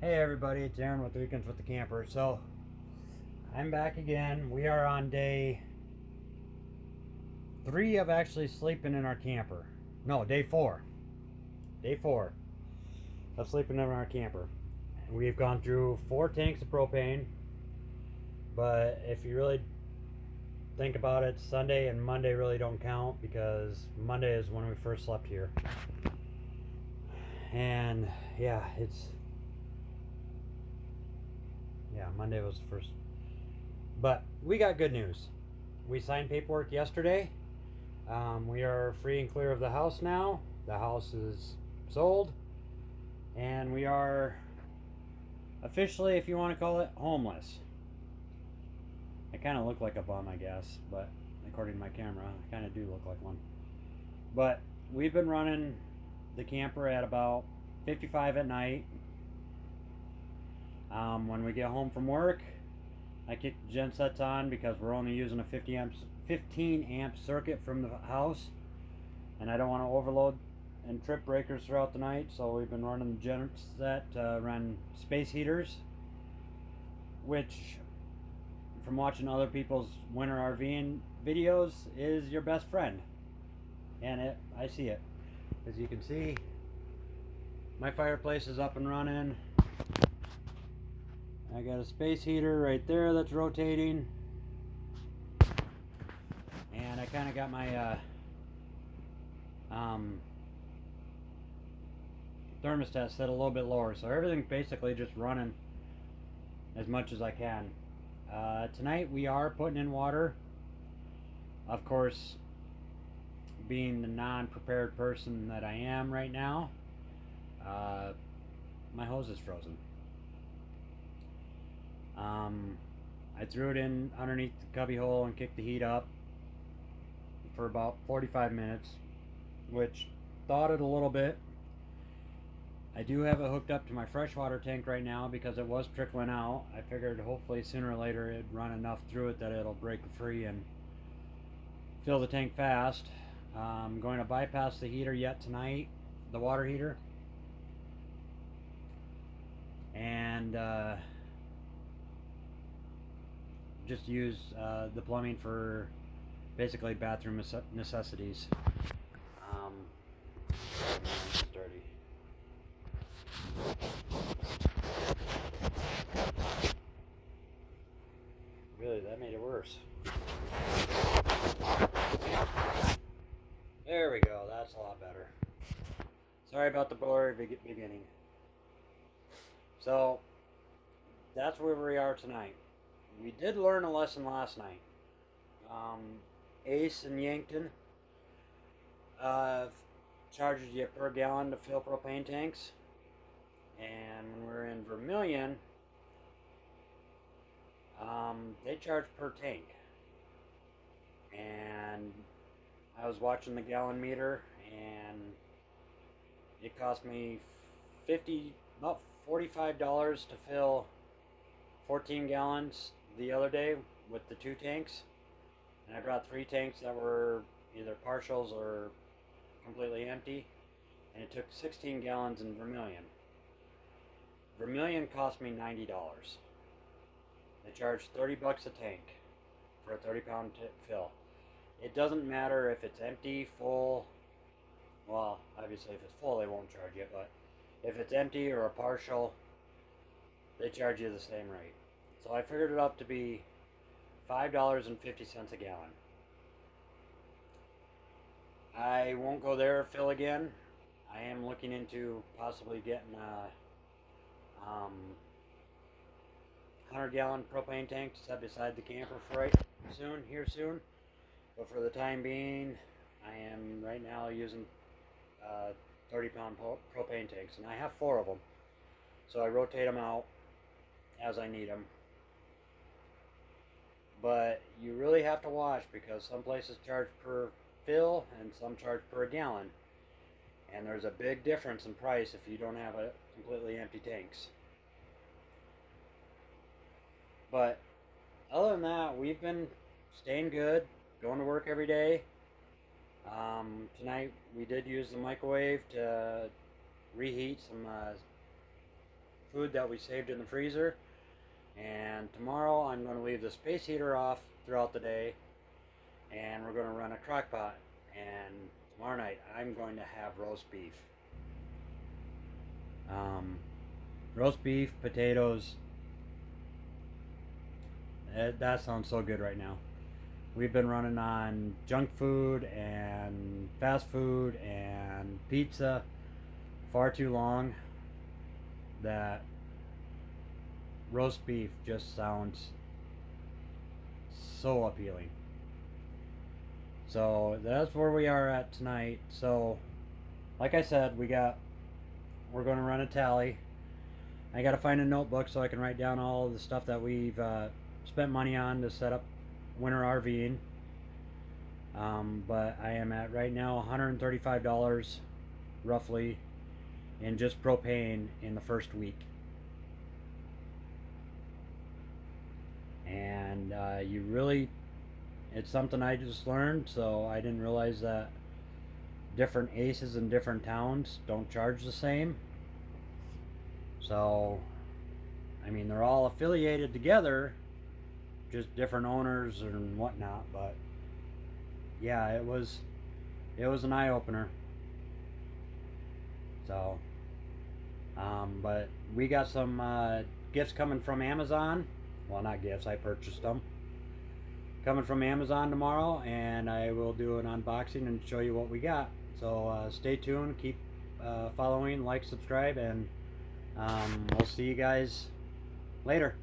Hey everybody, it's Aaron with Weekends with the Camper. So, I'm back again. We are on day 3 of actually sleeping in our camper. No, day 4. Day 4 of sleeping in our camper. We've gone through 4 tanks of propane, but if you really think about it, Sunday and Monday really don't count because Monday is when we first slept here. And Monday was the first. But we got good news. We signed paperwork yesterday. We are free and clear of the house now. The house is sold. And we are officially, if you want to call it, homeless. I kind of look like a bum, I guess. But according to my camera, I kind of do look like one. But we've been running the camper at about 55 at night. When we get home from work, I kick the gensets on because we're only using a 15 amp circuit from the house, and I don't want to overload and trip breakers throughout the night. So we've been running the genset to run space heaters, which, from watching other people's winter RVing videos, is your best friend. And I see it, as you can see. My fireplace is up and running. I got a space heater right there that's rotating. And I kind of got my thermostat set a little bit lower. So everything's basically just running as much as I can. Tonight we are putting in water. Of course, being the non-prepared person that I am right now, my hose is frozen. I threw it in underneath the cubby hole and kicked the heat up for about 45 minutes, which thawed it a little bit. I do have it hooked up to my freshwater tank right now because it was trickling out. I figured hopefully sooner or later it'd run enough through it that it'll break free and fill the tank fast. I'm going to bypass the heater yet tonight, the water heater, and just use the plumbing for basically bathroom necessities. It's dirty. Really, that made it worse. There we go, that's a lot better. Sorry about the blurry beginning. So, that's where we are tonight. We did learn a lesson last night. Ace and Yankton charges you per gallon to fill propane tanks. And when we're in Vermilion, they charge per tank. And I was watching the gallon meter, and it cost me about $45 to fill 14 gallons the other day with the 2 tanks. And I brought 3 tanks that were either partials or completely empty, and it took 16 gallons in Vermilion. Vermilion cost me $90. They charge $30 a tank for a 30-pound fill. It doesn't matter if it's empty, full. Well, obviously if it's full they won't charge you, but if it's empty or a partial, they charge you the same rate. So I figured it up to be $5.50 a gallon. I won't go there fill again. I am looking into possibly getting a 100-gallon propane tank to set beside the camper for soon. But for the time being, I am right now using 30-pound propane tanks, and I have 4 of them. So I rotate them out as I need them. But you really have to watch because some places charge per fill and some charge per gallon. And there's a big difference in price if you don't have a completely empty tanks. But other than that, we've been staying good, going to work every day. Tonight we did use the microwave to reheat some food that we saved in the freezer. And tomorrow I'm going to leave the space heater off throughout the day, and we're going to run a crock pot. And tomorrow night I'm going to have roast beef. Roast beef, potatoes. That sounds so good right now. We've been running on junk food and fast food and pizza far too long that roast beef just sounds so appealing. So that's where we are at tonight. So like I said, we're going to run a tally. I got to find a notebook so I can write down all of the stuff that we've spent money on to set up winter RVing. But I am at right now $135 roughly in just propane in the first week. And it's something I just learned, so I didn't realize that different ACEs in different towns don't charge the same. So, I mean, they're all affiliated together, just different owners and whatnot, but yeah, it was an eye-opener. So, but we got some gifts coming from Amazon. Well, not gifts, I purchased them. Coming from Amazon tomorrow, and I will do an unboxing and show you what we got. So stay tuned, keep following, like, subscribe, and we'll see you guys later.